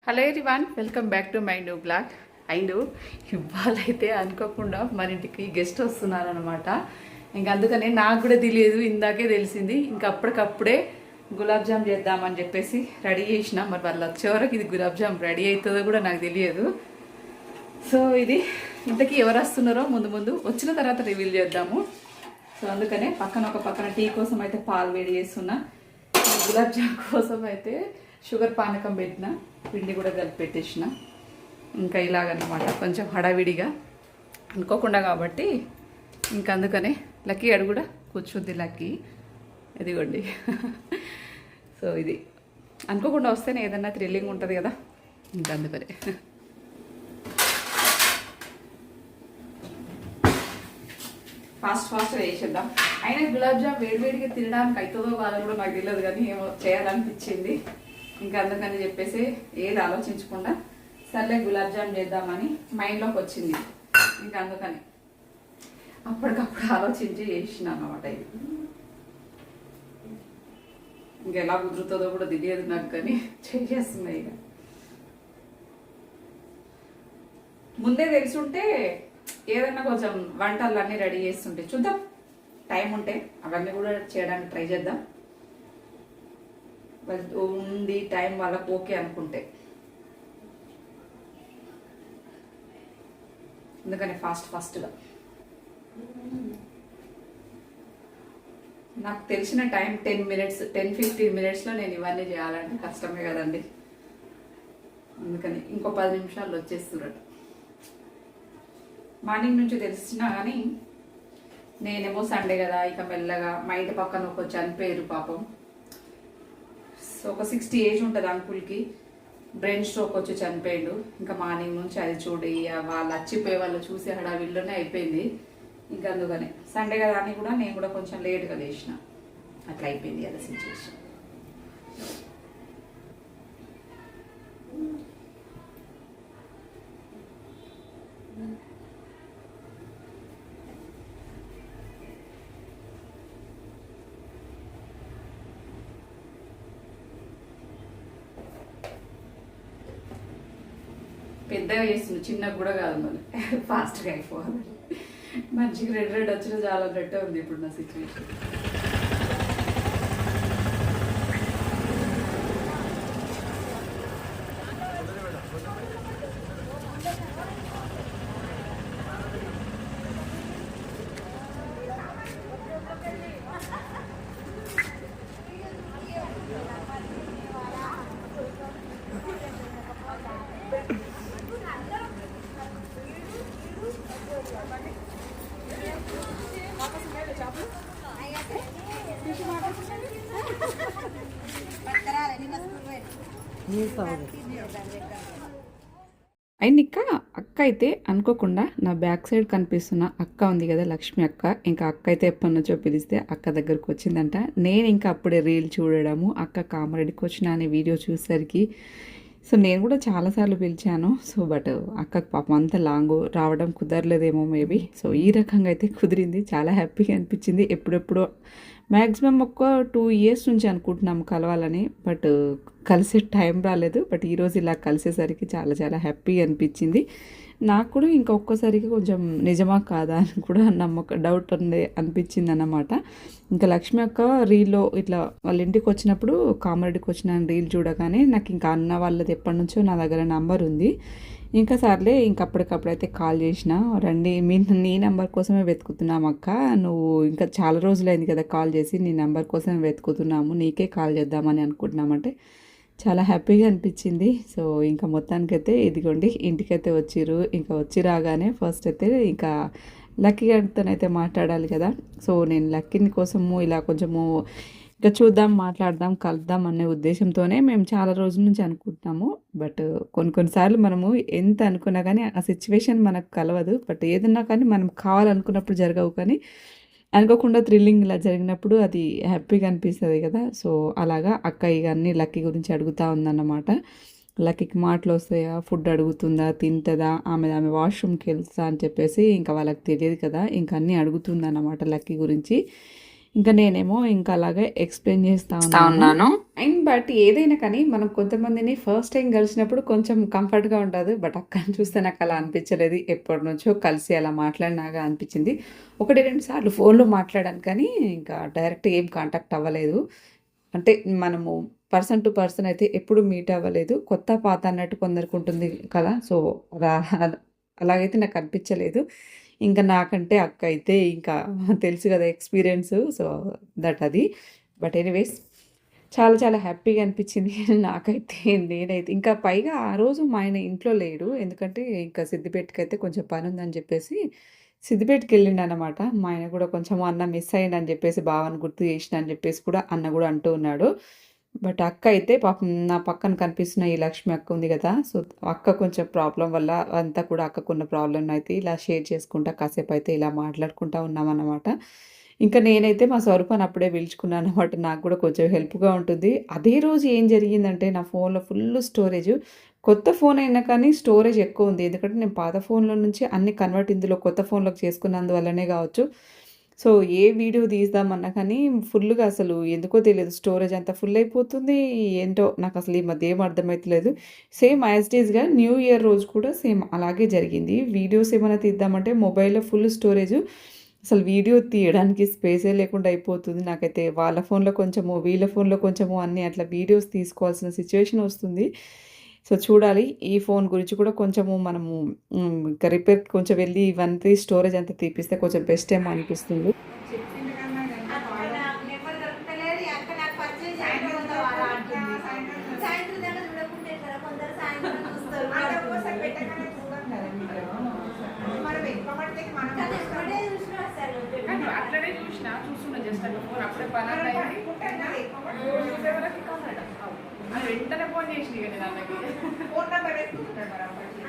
Hello everyone, welcome back to my new blog. And ఇవాళైతే అనుకోకుండా మన ఇంటికి గెస్ట్ వస్తున్నారనమాట. ఇంక అందుకనే నాకు కూడా తెలియదు, ఇందాకే తెలిసింది. ఇంకా అప్పటికప్పుడే గులాబ్ జామ్ చేద్దామని చెప్పేసి రెడీ చేసిన. మరి వాళ్ళు వచ్చే వరకు ఇది గులాబ్ జామ్ రెడీ అవుతుందో కూడా నాకు తెలియదు. సో ఇది ఇంతకీ ఎవరు వస్తున్నారో ముందు ముందు వచ్చిన తర్వాత రివీల్ చేద్దాము. సో అందుకనే పక్కన టీ కోసం అయితే పాలు వేడి చేస్తున్నా. గులాబ్ జామ్ కోసం అయితే షుగర్ పానకం పెట్టిన, పిండి కూడా కలిపి పెట్టేసిన. ఇంకా ఇలాగన్నమాట, కొంచెం హడావిడిగా అనుకోకుండా కాబట్టి ఇంకా అందుకనే లక్కీ అడు కూడా కూర్చుంది. లక్కీ ఇదిగోండి. సో ఇది అనుకోకుండా వస్తేనే ఏదన్నా థ్రిల్లింగ్ ఉంటుంది కదా, ఇంకా అందుకనే ఫాస్ట్గా వేసేద్దాం. అయినా గులాబ్ జామ్ వేడివేడిగా తినడానికి అవుతుందో కాదో కూడా నాకు తెలియదు, కానీ ఏమో చేయాలనిపించింది. ఇంకా అందుకని చెప్పేసి ఏది ఆలోచించకుండా సర్లే గులాబ్ జామ్ చేద్దామని మైండ్లోకి వచ్చింది. ఇంకా అందుకని అప్పటికప్పుడు ఆలోచించి చేసిన అన్నమాట. ఇది ఇంకెలా కుదురుతుందో కూడా తెలియదు నాకు, కానీ చేసేస్తున్నాయి. ఇక ముందే తెలుసుంటే ఏదన్నా కొంచెం వంటలు అన్నీ రెడీ చేస్తుంటే చూద్దాం, టైం ఉంటే అవన్నీ కూడా చేయడానికి ట్రై చేద్దాం. ఉంది టైం వాళ్ళకు ఓకే అనుకుంటే. ఎందుకని ఫాస్ట్గా నాకు తెలిసిన టైం 10-15 మినిట్స్లో నేను ఇవన్నీ చేయాలంటే కష్టమే కదండి. అందుకని ఇంకో 10 నిమిషాల్లో వచ్చేస్తున్నట్టు. మార్నింగ్ నుంచి తెలిసినా కానీ నేనేమో సండే కదా, ఇక మెల్లగా మా ఇంటి పక్కన ఒక చనిపోయారు పాపం. సో ఒక 60 ఏజ్ ఉంటుంది అంకుల్కి, బ్రెయిన్ స్ట్రోక్ వచ్చి చనిపోయాడు. ఇంకా మార్నింగ్ నుంచి అది చూడి వాళ్ళు వచ్చిపోయి వాళ్ళు చూసి హడావిల్లోనే అయిపోయింది. ఇంకా అందుకనే సండే కదా అని కూడా నేను కూడా కొంచెం లేట్గా లేచిన, అట్లా అయిపోయింది అలా సిచ్యువేషన్. పెద్దగా చేస్తుంది, చిన్నగా కూడా కాదు, మళ్ళీ ఫాస్ట్గా అయిపోవాలి. మంచిగా రెడ్ వచ్చినా చాలా రెడ్ ఉంది ఇప్పుడు నా సిచ్యువేషన్. అండ్ ఇంకా అక్క అయితే అనుకోకుండా నా బ్యాక్ సైడ్ కనిపిస్తున్న అక్క ఉంది కదా, లక్ష్మి అక్క. ఇంకా అక్క అయితే ఎప్పటి నుంచో పిలిస్తే అక్క దగ్గరకు వచ్చిందంట. నేను ఇంకా అప్పుడే రీల్ చూడడము, అక్క కామారెడ్డికి వచ్చిన అనే వీడియో చూసేసరికి సో నేను కూడా చాలాసార్లు పిలిచాను. సో బట్ అక్కకు పాపం అంత లాంగ్ రావడం కుదరలేదేమో మేబీ. సో ఈ రకంగా అయితే కుదిరింది, చాలా హ్యాపీగా అనిపించింది. ఎప్పుడెప్పుడో మ్యాక్సిమం ఒక 2 ఇయర్స్ నుంచి అనుకుంటున్నాము కలవాలని, బట్ కలిసే టైం రాలేదు. బట్ ఈరోజు ఇలా కలిసేసరికి చాలా చాలా హ్యాపీగా అనిపించింది. నాకు కూడా ఇంకా ఒక్కసారికి కొంచెం నిజమా కాదా అని కూడా డౌట్ అనిపించింది అన్నమాట. ఇంకా లక్ష్మి అక్క రీల్లో ఇట్లా వాళ్ళ ఇంటికి వచ్చినప్పుడు, కామారెడ్డికి వచ్చిన రీల్ చూడగానే నాకు ఇంకా అన్న వాళ్ళది ఎప్పటి నుంచో నా దగ్గర నంబర్ ఉంది. ఇంకా సర్లే ఇంక అప్పటికప్పుడైతే కాల్ చేసిన, రండి నీ నెంబర్ కోసమే వెతుకుతున్నాం అక్క, నువ్వు ఇంకా చాలా రోజులైంది కదా కాల్ చేసి, నీ నెంబర్ కోసమే వెతుకుతున్నాము, నీకే కాల్ చేద్దామని అనుకుంటున్నామంటే చాలా హ్యాపీగా అనిపించింది. సో ఇంకా మొత్తానికైతే ఇదిగోండి ఇంటికైతే వచ్చిర్రు. ఇంకా వచ్చి రాగానే ఫస్ట్ అయితే ఇంకా లక్కీ గారితోనైతే మాట్లాడాలి కదా. సో నేను లక్కీని కోసము ఇలా కొంచెము ఇంకా చూద్దాం, మాట్లాడదాం, కలుద్దాం అనే ఉద్దేశంతోనే మేము చాలా రోజుల నుంచి అనుకుంటున్నాము. బట్ కొన్నిసార్లు మనము ఎంత అనుకున్నా కానీ ఆ సిచ్యువేషన్ మనకు కలవదు. బట్ ఏదన్నా కానీ మనం కావాలనుకున్నప్పుడు జరగవు, కానీ అనుకోకుండా థ్రిల్లింగ్ ఇలా జరిగినప్పుడు అది హ్యాపీగా అనిపిస్తుంది కదా. సో అలాగా అక్క ఇక అన్నీ లక్కీ గురించి అడుగుతూ ఉందన్నమాట. లక్కీకి మాటలు వస్తాయా, ఫుడ్ అడుగుతుందా, తింటుందా, ఆమె వాష్రూమ్కి వెళ్తా అని చెప్పేసి ఇంకా వాళ్ళకి తెలియదు కదా, ఇంకా అన్నీ అడుగుతుందన్నమాట లక్కీ గురించి. ఇంకా నేనేమో ఇంకా అలాగే ఎక్స్ప్లెయిన్ చేస్తా ఉన్నాను. అండ్ బట్ ఏదైనా కానీ మనం కొంతమందిని ఫస్ట్ టైం కలిసినప్పుడు కొంచెం కంఫర్ట్‌గా ఉంటది. బట్ అక్కని చూస్తే నాకు అలా అనిపించలేదు. ఎప్పటినుంచో కలిసి అలా మాట్లాడినాగా అనిపించింది. 1, 2 సార్లు ఫోన్‌లో మాట్లాడాను కానీ ఇంకా డైరెక్ట్‌గా ఏం కాంటాక్ట్ అవ్వలేదు. అంటే మనము పర్సన్ టు పర్సన్ అయితే ఎప్పుడు మీట్ అవ్వలేదు. కొత్త, పాత అన్నట్టు కొందరికుంటుంది కదా! సో, అలా అలాగైతే నాకు అనిపించలేదు. ఇంకా నాకంటే అక్క అయితే ఇంకా తెలుసు కదా ఎక్స్‌పీరియన్స్. సో, దట్ అది. బట్ ఎనీవేస్ చాలా చాలా హ్యాపీగా అనిపించింది నాకైతే. నేనైతే ఇంకా పైగా ఆ రోజు మా ఆయన ఇంట్లో లేడు. ఎందుకంటే ఇంకా సిద్దిపేటకైతే కొంచెం పనుందని చెప్పేసి సిద్దిపేటకెళ్ళిండనమాట. మా ఆయన కూడా కొంచెం అన్న మిస్ అయ్యిండని చెప్పేసి బావని గుర్తు చేషినా అని చెప్పేసి కూడా అన్న కూడా అంటూ ఉన్నాడు. బట్ అక్క అయితే పాపం నా పక్కన కనిపిస్తున్న ఈ లక్ష్మి అక్క ఉంది కదా! సో, అక్క కొంచెం ప్రాబ్లమ్ వల్ల అంతా కూడా అక్కకున్న ప్రాబ్లమ్‌నయితే ఇలా షేర్ చేసుకుంటా కాసేపయితే ఇలా మాట్లాడుకుంటా ఉన్నామన్నమాట. ఇంకా నేనైతే మా స్వరూపాన్ని అప్పుడే పిలుచుకున్నాననమాట. నాకు కూడా కొంచెం హెల్ప్‌గా ఉంటుంది. అదే రోజు ఏం జరిగిందంటే నా ఫోన్‌లో ఫుల్లు స్టోరేజు. కొత్త ఫోన్ అయినా కానీ స్టోరేజ్ ఎక్కువుంది. ఎందుకంటే నేను పాత ఫోన్‌లో నుంచి అన్నీ కన్వర్ట్ ఇందులో కొత్త ఫోన్‌లోకి చేసుకున్నందువల్లనే గావచ్చు. సో, ఏ వీడియో తీద్దామన్నా కానీ ఫుల్లుగా అసలు ఎందుకో తెలీదు స్టోరేజ్ అంతా ఫుల్ అయిపోతుంది. ఏంటో నాకసలు ఈ మధ్య ఏం అర్థమైతలేదు. సేమ్ యాజ్ ఇట్ ఈస్‌గా న్యూ ఇయర్ రోజు కూడా సేమ్ అలాగే జరిగింది. వీడియోస్ ఏమైనా తీద్దామంటే మొబైల్‌లో ఫుల్ స్టోరేజు. అసలు వీడియో తీయడానికి స్పేసే లేకుండా అయిపోతుంది. నాకైతే వాళ్ళ ఫోన్‌లో కొంచెము, వీళ్ళ ఫోన్‌లో కొంచెము అన్నీ అట్లా వీడియోస్ తీసుకోవాల్సిన సిట్యుయేషన్ వస్తుంది. సో, చూడాలి. ఈ ఫోన్ గురించి కూడా కొంచెము మనము ఇంకా రిపేర్‌కి కొంచెం వెళ్ళి ఇవంతా స్టోరేజ్ అంతా తీపిస్తే కొంచెం బెస్ట్ ఏమో అనిపిస్తుంది. అట్లనే చూస్తున్నా జస్ట్ అట్లా ఫోన్ అప్పుడే పనంతా అయింది. చూసేవాళ్ళకి కావాలి. వెంటనే ఫోన్ చేసింది ఇక నేను అన్నకి. ఫోన్ నెంబర్ వెతుకుతున్నాడు మరి అప్పటికి.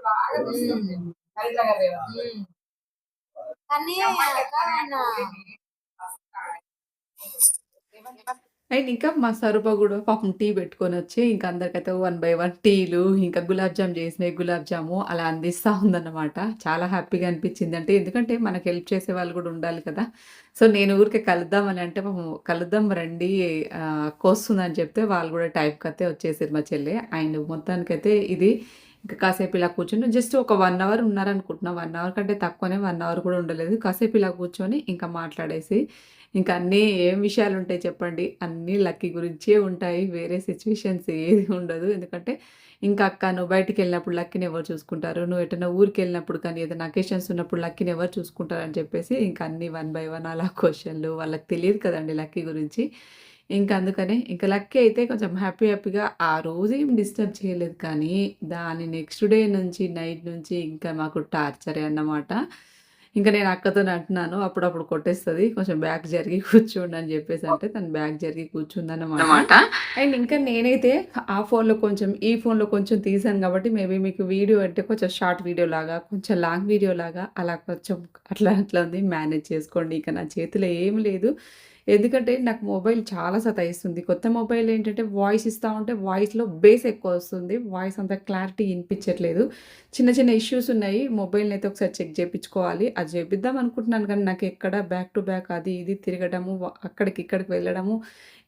బాగా చూస్తుంది. హరినగర్ కానీ అండ్ ఇంకా మా స్వరూప గూడా పాపం టీ పెట్టుకొనొచ్చి ఇంక అందరికైతే వన్ బై వన్ టీలు, ఇంకా గులాబ్ జామ్ చేసినయి గులాబ్ జాము అలా అందిస్తా ఉందన్నమాట. చాలా హ్యాపీగా అనిపించింది. అంటే ఎందుకంటే మనకు హెల్ప్ చేసేవాళ్ళు గూడా ఉండాలి కదా! సో, నేను ఊరికే కలుద్దామని అంటే పాపం కలుద్దాం రండి అక్కొస్తుందని చెప్తే వాళ్ళు గూడా టైంకయితే వచ్చేసిర్రు మా చెల్లె. అండ్ మొత్తానికైతే ఇది ఇంక కాసేపు ఇలా కూర్చొని జస్ట్ ఒక 1 అవర్ ఉన్నారనుకుంటున్నా. 1 అవర్ కంటే తక్కువనే 1 అవర్ కూడా ఉండలేదు. కాసేపు ఇలా కూర్చొని ఇంకా మాట్లాడేసి ఇంక అన్నీ ఏం విషయాలుంటాయి చెప్పండి. అన్నీ లక్కీ గురించే ఉంటాయి. వేరే సిట్యుయేషన్స్ ఏది ఉండదు. ఎందుకంటే ఇంకా అక్క నువ్వు బయటికెళ్ళినప్పుడు లక్కీని ఎవరు చూసుకుంటారు? నువ్వు ఎటన్నా ఊరికెళ్ళినప్పుడు కానీ ఏదైనా అకేషన్స్ ఉన్నప్పుడు లక్కీని ఎవరు చూసుకుంటారని చెప్పేసి ఇంక అన్నీ వన్ బై వన్ అలా క్వెషన్‌లు వాళ్ళకి తెలీదు కదండీ లక్కీ గురించి. ఇంక అందుకనే ఇంక లక్కీ అయితే కొంచెం హ్యాపీగా ఆ రోజేం డిస్టర్బ్ చేయలేదు కానీ, దాని నెక్స్ట్ డే నుంచి నైట్ నుంచి ఇంకా మాకు టార్చరే అన్నమాట. ఇంక నేను అక్కతోని అంటున్నాను అప్పుడప్పుడు కొట్టేస్తది. కొంచెం బ్యాక్ జరిగి కూర్చోండి అని జెప్పేసంటే తను బ్యాక్ జరిగి కూర్చుందన్నమాట. అండ్ ఇంకా నేనైతే ఆ ఫోన్‌లో కొంచెం, ఈ ఫోన్‌లో కొంచెం తీశాను గాబట్టి మేబీ మీకు వీడియో అంటే కొంచెం షార్ట్ వీడియో లాగా, కొంచెం లాంగ్ వీడియో లాగా అలా కొంచెం అట్లా ఉంది. మేనేజ్ చేసుకోండి. ఇక నా చేతిలో ఏమి లేదు. ఎందుకంటే నాకు మొబైల్ చాలా సతాయిస్తుంది. కొత్త మొబైల్ ఏంటంటే వాయిస్ ఇస్తా ఉంటే వాయిస్‌లో బేస్ ఎక్కువొస్తుంది. వాయిస్ అంత క్లారిటీ ఇనిపించట్లేదు. చిన్న చిన్న ఇష్యూస్ ఉన్నాయి. మొబైల్‌నయితే ఒకసారి చెక్ చేపించుకోవాలి. అది చేపిద్దాం అనుకుంటున్నాను కానీ నాకెక్కడ బ్యాక్ టు బ్యాక్ అది ఇది తిరగడము, అక్కడికి ఇక్కడికి వెళ్ళడము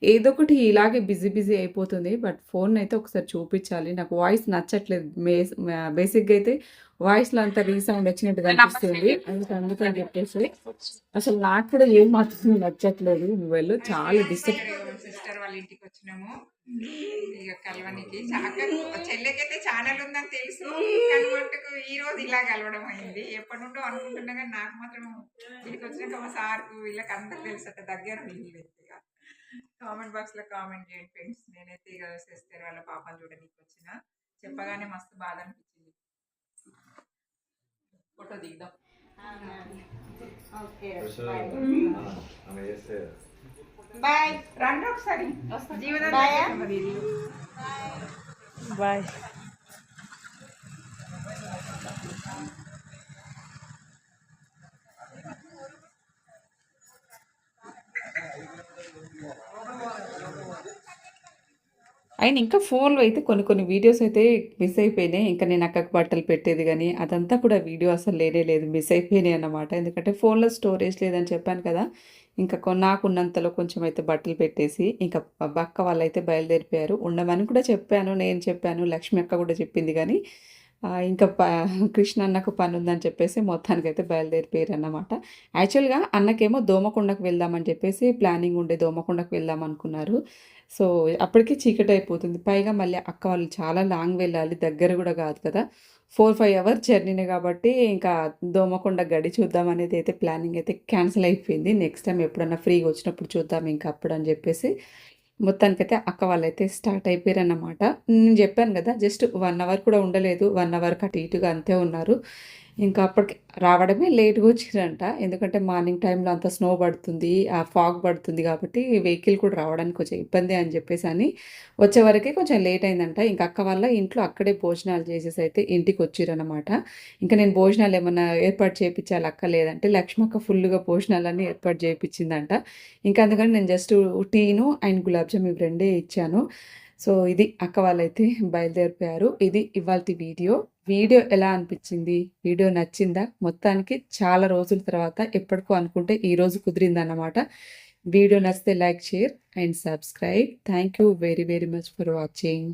ఏదో ఒకటి ఇలాగే బిజీ అయిపోతుంది. బట్ ఫోన్‌నయితే ఒకసారి చూపించాలి. నాకు వాయిస్ నచ్చట్లేదు. బేసిక్‌గా అయితే వాయిస్‌లో అంత రీసౌండ్ వచ్చినట్టుగా అనిపిస్తుంది. అందుకని చెప్పేసి అసలు నాకు కూడా ఏం మాత్రం నచ్చట్లేదు మొబైల్. చాలా సిస్టర్ వాళ్ళ ఇంటికి వచ్చినాము ఇక కలవనికి. చెల్లెకైతే ఛానల్ ఉందని తెలుసు కానీ మట్టుకు ఈ రోజు ఇలా కలవడం అయింది. ఎప్పటి నుండో అనుకుంటున్నా కానీ నాకు మాత్రం వీళ్ళకి వచ్చినాక మా సార్కు వీళ్ళకి అందరు తెలుసు అట్లా దగ్గర వీళ్ళు ఇక కామెంట్ బాక్స్ లో కామెంట్ చేయండి ఫ్రెండ్స్. నేనైతే ఇక సిస్టర్ వాళ్ళ పాపను చూడడానికి వచ్చిన చెప్పగానే మస్తు బాధ అనిపించింది. ఫోటో దిగుదాం. Okay bye. రండి ఒకసారి జీవన బాయ్. అయిన ఇంకా ఫోన్‌లో అయితే కొన్ని కొన్ని వీడియోస్ అయితే మిస్ అయిపోయినాయి. ఇంకా నేను అక్కకి బట్టలు పెట్టేది గాని, అదంతా కూడా వీడియో అసలు లేనే లేదు. మిస్ అయిపోయినాయన్నమాట. ఎందుకంటే ఫోన్‌లో స్టోరేజ్ లేదని చెప్పాను కదా! ఇంకా నాకున్నంతలో కొంచెం అయితే బట్టలు పెట్టేసి, ఇంకా అక్క వాళ్ళైతే బయలుదేరిపోయారు. ఉండమని కూడా చెప్పాను. నేను చెప్పాను. లక్ష్మి అక్క కూడా చెప్పింది గానీ, ఇంకా కృష్ణ అన్నకు పనుందని చెప్పేసి మొత్తానికైతే బయలుదేరిపోయారన్నమాట. యాక్చువల్‌గా అన్నకేమో దోమకొండకు వెళ్దామని చెప్పేసి ప్లానింగ్ ఉండే దోమకొండకు వెళ్దాం అనుకున్నారు. సో, అప్పటికి చీకటయిపోతుంది. పైగా మళ్ళీ అక్క వాళ్ళు చాలా లాంగ్ వెళ్ళాలి. దగ్గర గూడా గాదు కదా! 4, 5 అవర్స్ జర్నీనే గాబట్టి, ఇంకా దోమకొండ గడి చూద్దామనేదైతే ప్లానింగ్ అయితే క్యాన్సిల్ అయిపోయింది. నెక్స్ట్ టైమ్ ఎప్పుడన్నా ఫ్రీగొచ్చినప్పుడు చూద్దాం ఇంక అప్పుడని జెప్పేసి, మొత్తానికైతే అక్క వాళ్ళైతే స్టార్ట్ అయిపోయారన్నమాట. నేను జెప్పాను గదా! జస్ట్ 1 అవర్ కూడా ఉండలేదు. 1 అవర్‌కి అటు ఇటుగా అంతే ఉన్నారు. ఇంకా అప్పటికి రావడమే లేట్‌గా వచ్చిర్రంట. ఎందుకంటే మార్నింగ్ టైమ్‌లో అంత స్నో పడుతుంది. ఆ ఫాగ్ పడుతుంది కాబట్టి వెహికల్ కూడా రావడానికి కొంచెం ఇబ్బందే అని చెప్పేసని వచ్చేవరకే కొంచెం లేట్ అయిందంట. ఇంక అక్క వాళ్ళ ఇంట్లో అక్కడే భోజనాలు చేసేసి అయితే ఇంటికొచ్చిర్రనమాట. ఇంక నేను భోజనాలు ఏమన్నా ఏర్పాటు చేపిచ్చాలా అక్క లేదంటే లక్ష్మక్క ఫుల్లుగా భోజనాలన్నీ ఏర్పాటు చేపిచ్చిందంట. ఇంక అందుకని నేను జస్ట్ టీను అండ్ గులాబ్ జామ్ ఇవి రెండే ఇచ్చాను. సో, ఇది అక్క వాళ్ళైతే బయలుదేరిపోయారు. ఇది ఇవాల్టి వీడియో. వీడియో ఎలా అనిపిచ్చింది? వీడియో నచ్చిందా? మొత్తానికి చాలా రోజుల తర్వాత ఎప్పటికో అనుకుంటే ఈరోజు కుదిరిందన్నమాట. వీడియో నచ్చితే like, share and subscribe. Thank you very very much for watching.